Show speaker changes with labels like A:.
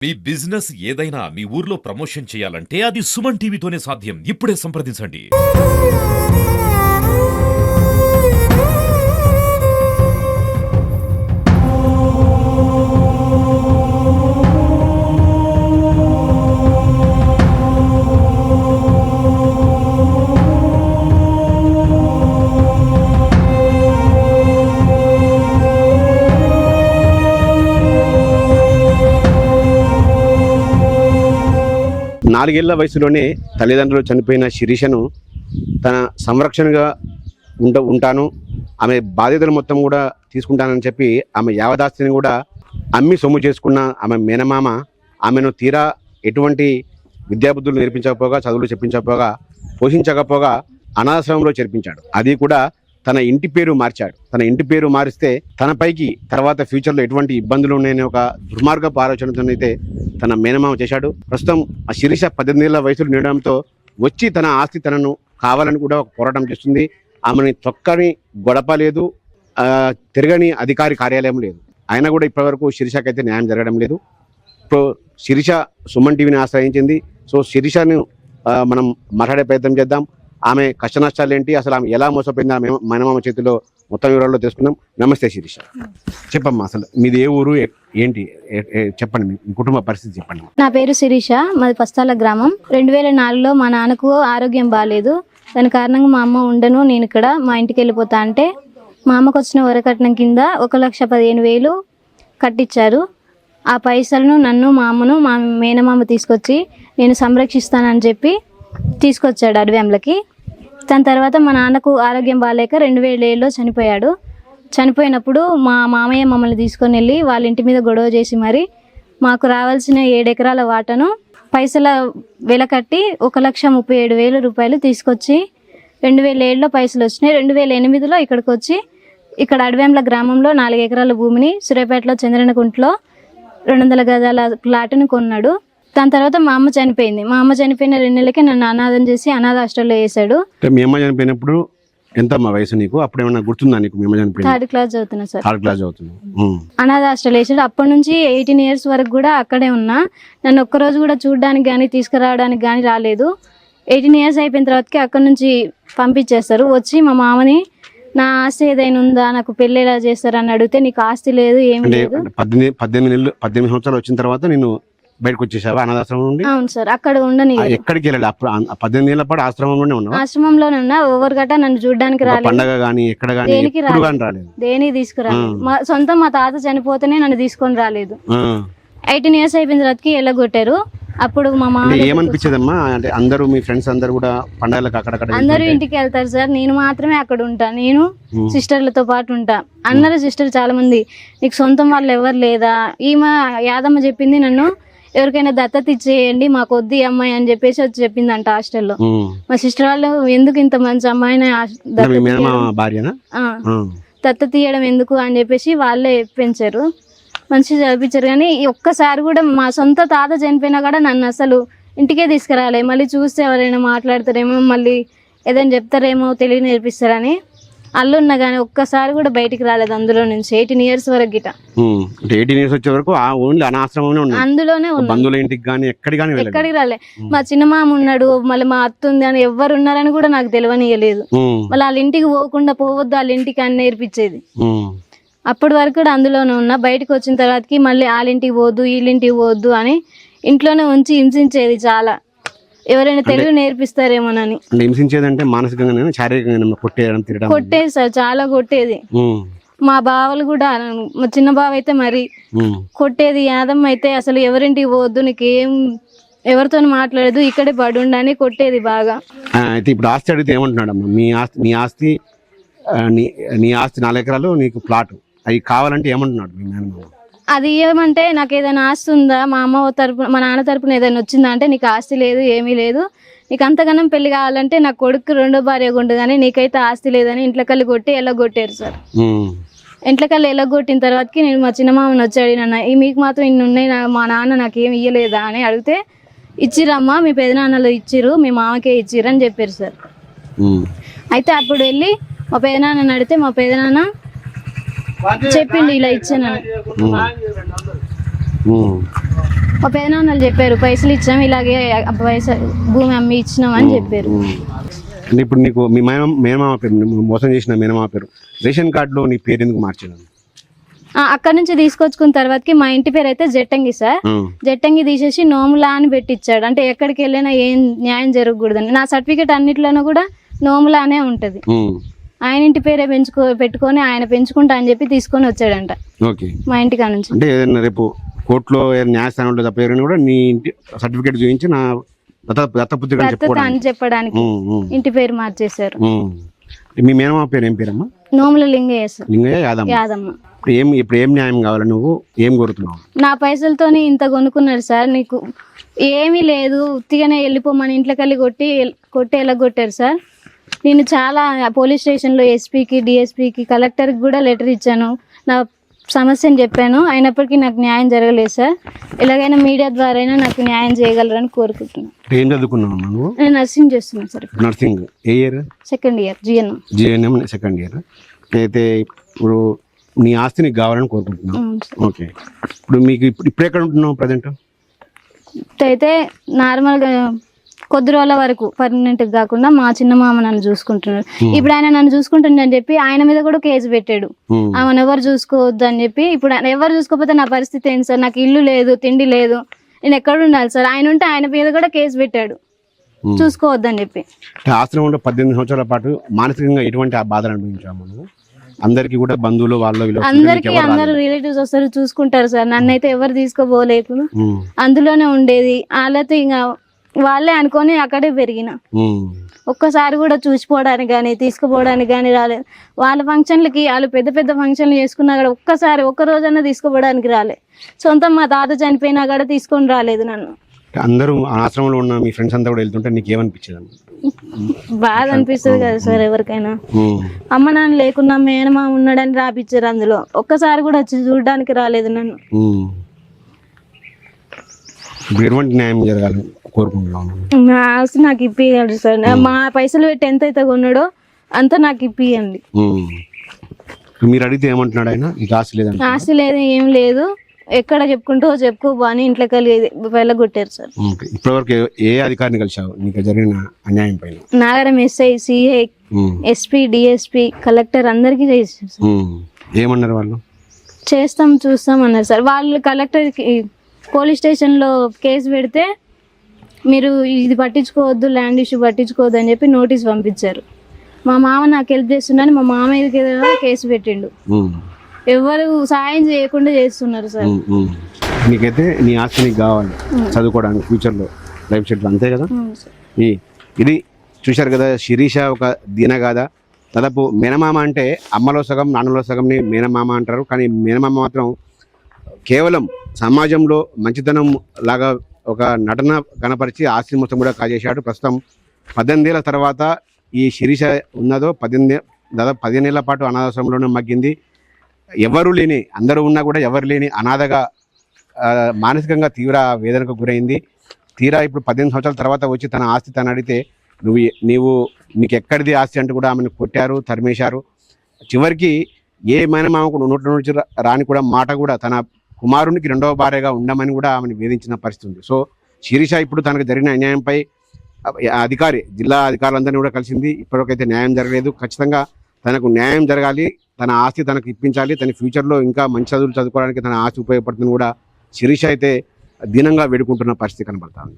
A: మీ business ఏదైనా మీ ఊర్లో promotion చేయాలంటే అది సుమన్ టీవీతోనే సాధ్యం. ఇప్పుడే సంప్రదించండి.
B: నాలుగేళ్ల వయసులోనే తల్లిదండ్రులు చనిపోయిన శిరీషను తన సంరక్షణగా ఉంటాను, ఆమె బాధ్యతలు మొత్తం కూడా తీసుకుంటానని చెప్పి ఆమె యావదాస్తిని కూడా అమ్మి సొమ్ము చేసుకున్న ఆమె మేనమామ ఆమెను తీరా ఎటువంటి విద్యాబుద్ధులు నేర్పించకపోగా, చదువులు చెప్పించకపోగా, పోషించకపోగా అనాథాశ్రమంలో చేర్పించాడు. అది కూడా తన ఇంటి పేరు మార్చాడు. తన ఇంటి పేరు మారిస్తే తనపైకి తర్వాత ఫ్యూచర్లో ఎటువంటి ఇబ్బందులు ఉన్నాయని ఒక దుర్మార్గపు ఆలోచనతోనైతే తన మేనమామ చేశాడు. ప్రస్తుతం ఆ శిరీష 18 ఏళ్ల వయసులో నిండడంతో వచ్చి తన ఆస్తి తనను కావాలని కూడా ఒక పోరాటం చేస్తుంది. ఆమెని తొక్కని గొడప లేదు, తిరగని అధికారి కార్యాలయం లేదు. అయినా కూడా ఇప్పటివరకు శిరీషకైతే న్యాయం జరగడం లేదు. ఇప్పుడు శిరీష సుమన్ టీవీని ఆశ్రయించింది. సో శిరీషను మనం మాట్లాడే ప్రయత్నం చేద్దాం. ఆమె కష్ట నష్టాలు ఏంటి, అసలు ఆమె ఎలా మోసపోయింది, ఆమె మేనమామ చేతిలో మొత్తం వివరాల్లో తెలుసుకుందాం. నమస్తే శిరీష, చెప్పమ్మా అసలు మీది ఏ ఊరు, ఏంటి చెప్పండి, మీ కుటుంబ పరిస్థితి చెప్పండి.
C: నా పేరు శిరీష, మాది పస్తాల గ్రామం. 2004లో మా నాన్నకు ఆరోగ్యం బాగాలేదు. దాని కారణంగా మా అమ్మ ఉండను, నేను ఇక్కడ మా ఇంటికి వెళ్ళిపోతా అంటే మా అమ్మకు వచ్చిన వరకట్నం కింద 1,15,000 కట్టించారు. ఆ పైసలను నన్ను, మా అమ్మను, మా మేనమామ తీసుకొచ్చి నేను సంరక్షిస్తానని చెప్పి తీసుకొచ్చాడు అడవ్యంలకి. దాని తర్వాత మా నాన్నకు ఆరోగ్యం బాగాలేక 2007లో చనిపోయాడు. చనిపోయినప్పుడు మా మామయ్య మమ్మల్ని తీసుకొని వెళ్ళి వాళ్ళ ఇంటి మీద గొడవ చేసి మరి మాకు రావాల్సిన 7 ఎకరాల వాటను పైసల వెల కట్టి 1,37,000 రూపాయలు తీసుకొచ్చి 2007లో పైసలు వచ్చినాయి. 2008లో ఇక్కడికి వచ్చి ఇక్కడ అడవ్యంల గ్రామంలో 4 ఎకరాల భూమిని సూర్యాపేటలో చంద్రనకుంట్లో 200 గజాల ప్లాట్ను కొన్నాడు. దాని తర్వాత మా అమ్మ చనిపోయింది. మా అమ్మ చనిపోయిన 2 నెలలకే నన్ను అనాథం చేసి అనాథ హాస్టల్లో వేసాడు.
B: మీ అమ్మ చనిపోయినప్పుడు ఎంత వయసు నీకు? అప్పుడు ఏమైనా గుర్తుందా నీకు? మీ అమ్మ చనిపోయింది
C: 3rd క్లాస్ చదువుతున్నా సార్.
B: 3rd క్లాస్ చదువుతున్నా.
C: అనాథ హాస్టల్ వేసాడు. అప్పటి నుంచి 18 years వరకు కూడా అక్కడే ఉన్నా. నన్ను ఒక్కరోజు కూడా చూడడానికి కానీ తీసుకురావడానికి కానీ రాలేదు. 18 years అయిపోయిన తర్వాతకి అక్కడ నుంచి పంపించేస్తారు. వచ్చి మా మామని నా ఆస్తి ఏదైనా ఉందా, నాకు పెళ్లి ఎలా చేస్తారని అడిగితే నీకు ఆస్తి లేదు, ఏమి లేదు.
B: 18 సంవత్సరాలు వచ్చిన తర్వాత నేను బయటకు వచ్చేసావా అనాథాశ్రమం నుండి?
C: అవును సార్, అక్కడ ఉండని.
B: ఎక్కడికి వెళ్ళాలి? అప్పుడు 18 ఏళ్ల పాటు ఆశ్రమంలోనే ఉన్నావా?
C: ఆశ్రమంలోనే ఉన్నా. ఓవర్ గట్ట నన్ను చూడడానికి రాలేదు.
B: పండగ గానీ ఎక్కడ గానీ ఎప్పుడు గానీ రాలేదు.
C: దేనికి తీసుకురాలేదు. మా తాత చనిపోతేనే నన్ను తీసుకొని రాలేదు. 18 years అయిపోయిన తర్వాతకి ఎల్లగొట్టారు. అప్పుడు మా మామ
B: ఏమనిపించదమ్మా, అంటే అందరూ మీ ఫ్రెండ్స్ అందరూ కూడా పండగలకు అక్కడక్కడ
C: అందరూ ఇంటికి వెళ్తారు సార్, నేను మాత్రమే అక్కడ ఉంటా. నేను సిస్టర్లతో పాటు ఉంటా. అన్నారు సిస్టర్ చాలా మంది, నీకు సొంతం వాళ్ళు ఎవరు లేదా? ఈమె యాదమ్మ చెప్పింది నన్ను ఎవరికైనా దత్తత ఇచ్చేయండి, మాకు వద్దు ఈ అమ్మాయి అని చెప్పేసి వచ్చి చెప్పిందంట హాస్టల్లో. మా సిస్టర్ వాళ్ళు ఎందుకు ఇంత మంచి అమ్మాయిని దత్తత తీయడం ఎందుకు అని చెప్పేసి వాళ్ళే పెంచారు, మంచిగా చదివించారు. కానీ ఒక్కసారి కూడా మా సొంత తాత చనిపోయినా కూడా నన్ను అసలు ఇంటికే తీసుకురాలే. మళ్ళీ చూస్తే ఎవరైనా మాట్లాడతారేమో, మళ్ళీ ఏదైనా చెప్తారేమో, తెలియ నేర్పిస్తారని అల్లున్నా కానీ ఒక్కసారి కూడా బయటికి రాలేదు అందులో నుంచి. 18 years వరకు గిట.
B: 18 years వచ్చే వరకు
C: అందులోనే ఎక్కడికి రాలే. మా చిన్న మామ ఉన్నాడు, మళ్ళీ మా అత్త ఉంది అని ఎవరు ఉన్నారని కూడా నాకు తెలియనియలేదు. మళ్ళీ వాళ్ళ ఇంటికి పోకుండా పోవద్దు, వాళ్ళ ఇంటికి అని నేర్పించేది. అప్పటి వరకు కూడా అందులోనే ఉన్నా. బయటకు వచ్చిన తర్వాతకి మళ్ళీ వాళ్ళింటికి పోవద్దు, వీళ్ళింటికి పోవద్దు అని ఇంట్లోనే ఉంచి హింసించేది చాలా. ఎవరైనా తెలుగు నేర్పిస్తారేమోనని.
B: హింసించేదంటే మానసికంగా, శారీరకంగా
C: కొట్టేది సార్, చాలా కొట్టేది. మా బావలు కూడా, మా చిన్న బావ అయితే మరి కొట్టేది. యాదమ్మ అయితే అసలు ఎవరింటికి పోవద్దు, నీకేం ఎవరితో మాట్లాడదు, ఇక్కడే పడి ఉండని కొట్టేది బాగా.
B: అయితే ఇప్పుడు ఆస్తి అడిగితే ఏమంటున్నాడమ్మా? నీ ఆస్తి 4 ఎకరాలు నీకు ప్లాట్, అవి కావాలంటే ఏమంటున్నాడు మీ నాన్న?
C: అది ఏమంటే నాకు ఏదైనా ఆస్తి ఉందా, మా అమ్మ తరపున మా నాన్న తరపున ఏదైనా వచ్చిందా అంటే నీకు ఆస్తి లేదు, ఏమీ లేదు, నీకు అంతగానం పెళ్లి కావాలంటే నా కొడుకు 2వ భార్య ఉండు కానీ నీకైతే ఆస్తి లేదని ఇంట్లోకెళ్ళి కొట్టి ఎల్లగొట్టారు సార్. ఇంట్లోకెళ్ళి ఎల్లగొట్టిన తర్వాతకి నేను మా చిన్న మామని వచ్చి అడిగినా, మీకు మాత్రం ఇన్ని ఉన్నాయి, మా నాన్న నాకేం ఇయ్యలేదా అని అడిగితే, ఇచ్చిరమ్మా మీ పెదనాన్నలు ఇచ్చిరు, మీ మామకే ఇచ్చిరు అని చెప్పారు సార్. అయితే అప్పుడు వెళ్ళి మా పెదనాన్నని అడిగితే మా పెదనాన్న చెప్పిండు ఇలా ఇచ్చాను. మా పెదనాన్నలు చెప్పారు పైసలు ఇచ్చాం ఇలాగే భూమి అమ్మి ఇచ్చినాం అని చెప్పారు.
B: అంటే ఇప్పుడు నీకు మీ మేనమామ పేరు మోసం చేసిన మేనమామ పేరు రేషన్ కార్డులో నీ పేరు ఎందుకు మార్చాను?
C: అక్కడ నుంచి తీసుకొచ్చుకున్న తర్వాతకి మా ఇంటి పేరు అయితే జట్టంగి సార్. జట్టంగి తీసేసి నోములా అని పెట్టించాడు. అంటే ఎక్కడికి వెళ్ళినా ఏం న్యాయం జరగకూడదని. నా సర్టిఫికేట్ అన్నిట్లోనూ కూడా నోములానే ఉంటది. ఆయన ఇంటి పేరే పెట్టుకొని ఆయన పెంచుకుంటా అని చెప్పి తీసుకొని వచ్చాడంట మా ఇంటికా నుంచి.
B: అంటే ఏదైనా రేపు కోర్టులో న్యాయస్థానంలో తప్పేరైనా కూడా నీ ఇంటి సర్టిఫికేట్ చూపించి నా దత్తపుత్రిక
C: అని చెప్పడానికి ఇంటి పేరు మార్చేశారు.
B: మీ మేనమామ పేరు ఏం పేరమ్మా?
C: నోముల లింగయ్య.
B: లింగయ్య యాదమ్మ. ఇప్పుడు ఏం న్యాయం కావాలి? నువ్వు ఏం కోరుతున్నావు?
C: నా పైసలతోని ఇంత కొనుక్కున్నాడు సార్. నీకు ఏమీ లేదు ఉత్తిగానే వెళ్ళిపోమని ఇంట్లోకెళ్ళి కొట్టి ఎలగొట్టారు సార్. నేను చాలా పోలీస్ స్టేషన్లో ఎస్పీకి డిఎస్పీకి కలెక్టర్కి కూడా లెటర్ ఇచ్చాను. నా సమస్యను చెప్పాను. అయినప్పటికీ నాకు న్యాయం జరగలేదు సార్. ఎలాగైనా మీడియా ద్వారా నాకు న్యాయం చేయగలరని కోరుకుంటున్నాను.
B: ఏం చదువుకున్నావు నువ్వు?
C: నేను నర్సింగ్ చేస్తున్నాను సార్.
B: నర్సింగ్ ఏ year?
C: Second year.
B: GNM second year. అయితే ఇప్పుడు నీ ఆస్తి నీకు కావాలని కోరుకుంటున్నావు. ఓకే. ఇప్పుడు మీకు ఇప్పుడు ఎక్కడ ఉంటున్నావు ప్రజెంట్?
C: అయితే నార్మల్గా కొద్ది రోజుల వరకు పర్మనెంట్ కాకుండా మా చిన్న మామ నన్ను చూసుకుంటున్నాడు. ఇప్పుడు ఆయన నన్ను చూసుకుంటుండని చెప్పి ఆయన మీద కూడా కేసు పెట్టాడు. ఆమెను ఎవరు చూసుకోవద్దు అని చెప్పి. ఇప్పుడు ఎవరు చూసుకోకపోతే నా పరిస్థితి ఏంటి సార్? నాకు ఇల్లు లేదు, తిండి లేదు, నేను ఎక్కడ ఉండాలి సార్? ఆయన ఉంటే ఆయన మీద కూడా కేసు పెట్టాడు చూసుకోవద్దని చెప్పి.
B: ఆశ్రమంలో 18 సంవత్సరాల పాటు మానసికంగా ఎటువంటి బాధలు అనుభవించాము? అందరికి కూడా బంధువులు
C: అందరికి అందరు రిలేటివ్స్ వస్తారు చూసుకుంటారు సార్. నన్నైతే ఎవరు తీసుకోపోలేదు. అందులోనే ఉండేది. వాళ్ళతో ఇంకా వాళ్ళే అనుకొని అక్కడే పెరిగిన. ఒక్కసారి కూడా చూసిపోవడానికి కానీ తీసుకుపోవడానికి కానీ రాలేదు. వాళ్ళ ఫంక్షన్లకి వాళ్ళు పెద్ద పెద్ద ఫంక్షన్లు చేసుకున్నా కూడా ఒక్క రోజన్నా తీసుకుపోవడానికి రాలే. సొంతం మా తాత చనిపోయినా కూడా తీసుకొని రాలేదు నన్ను.
B: అందరూ ఆశ్రమంలో ఉన్న మీ ఫ్రెండ్స్ అంతా కూడా వెళ్తుంటే నీకు ఏమనిపించదు?
C: బాధ అనిపిస్తుంది కదా సార్ ఎవరికైనా. అమ్మ నాన్న లేకున్నా మేనమా ఉన్నాడని రాపిచ్చారు. అందులో ఒక్కసారి కూడా వచ్చి చూడడానికి రాలేదు నన్ను.
B: ఎటువంటి న్యాయం జరగాలి కోరుకుంటున్నాను?
C: నా ఆస్తి నాకు ఇప్పియండి సార్. మా పైసలు పెట్టి ఎంత అయితే కొన్నాడో అంత నాకు ఇప్పియండి.
B: మీరు అడిగితే ఏమంటున్నాడు ఆయన? ఆస్తి లేదు,
C: ఆస్తి లేదు, ఏం లేదు, ఎక్కడ చెప్పుకోబో అని ఇంట్లోకి వెళ్ళగొట్టారు సార్.
B: ఇప్పటివరకు ఏ అధికారిని కలిసావు నీకు జరిగిన అన్యాయం పైన?
C: Nagaram SI, CI, SP, DSP, collector అందరికి చేశారు సార్.
B: ఏమన్నారు వాళ్ళు?
C: చూస్తాం అన్నారు సార్. వాళ్ళు కలెక్టర్కి పోలీస్ స్టేషన్లో కేసు పెడితే మీరు ఇది పట్టించుకోవద్దు, ల్యాండ్ ఇష్యూ పట్టించుకోవద్దు అని చెప్పి నోటీస్ పంపించారు. మా మామ నాకు హెల్ప్ చేస్తున్నాను మా మామ మీద కేసు పెట్టిండు. ఎవరు సాయం చేయకుండా చేస్తున్నారు సార్.
B: నీకైతే నీ ఆస్తి నీకు కావాలి చదువుకోవడానికి ఫ్యూచర్లో లైఫ్ సెటిల్, అంతే కదా? ఇది చూశారు కదా, శిరీష ఒక దీనగాథ. దాదాపు మేనమామ అంటే అమ్మలో సగం నాన్నలో సగంని మేనమామ అంటారు. కానీ మేనమామ మాత్రం కేవలం సమాజంలో మంచితనం లాగా ఒక నటన కనపరిచి ఆస్తి మొత్తం కూడా కాజేశాడు. ప్రస్తుతం 18 ఏళ్ళ తర్వాత ఈ శిరీష ఉన్నదో దాదాపు 15 ఏళ్ల పాటు అనాథాశ్రమంలోనే మగ్గింది. ఎవరు లేని, అందరూ ఉన్నా కూడా ఎవరు లేని అనాథగా మానసికంగా తీవ్ర వేదనకు గురైంది. తీరా ఇప్పుడు 18 సంవత్సరాల తర్వాత వచ్చి తన ఆస్తి తను అడిగితే నీకు ఎక్కడిది ఆస్తి అంటూ కూడా ఆమెను కొట్టారు, తరిమేశారు. చివరికి ఏ మేనమామకు నోట్ల నుంచి రాని కూడా మాట కూడా తన కుమారునికి 2వ భార్యగా ఉండమని కూడా ఆమెను వేధించిన పరిస్థితి ఉంది. సో శిరీష ఇప్పుడు తనకు జరిగిన అన్యాయంపై జిల్లా అధికారులందరినీ కూడా కలిసింది. ఇప్పటికైతే న్యాయం జరగలేదు. ఖచ్చితంగా తనకు న్యాయం జరగాలి, తన ఆస్తి తనకు ఇప్పించాలి, తన ఫ్యూచర్లో ఇంకా మంచి చదువులు చదువుకోవడానికి తన ఆస్తి ఉపయోగపడుతుంది కూడా శిరీష అయితే దీనంగా వేడుకుంటున్న పరిస్థితి కనబడుతుంది.